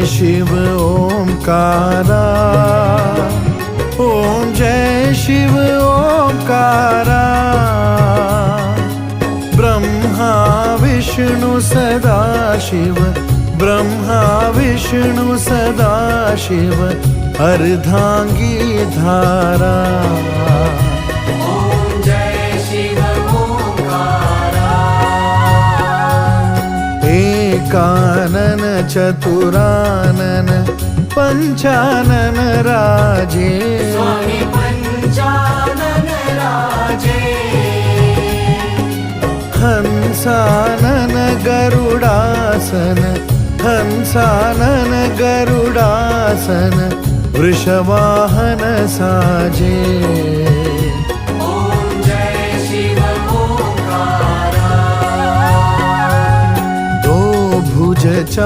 शिव ओंकारा, ओम जय शिव ओंकारा। ब्रह्मा विष्णु सदा शिव, ब्रह्मा विष्णु सदा शिव, अर्धांगी धारा। ओम जय शिव ओंकारा। एकानन चतुरानन पंचानन राजे, स्वामी पंचानन राजे। हंसानन गरुडासन, हंसानन गरुडासन, वृषवाहन साजे। ओम जय शिव ओंकारा। दो भुज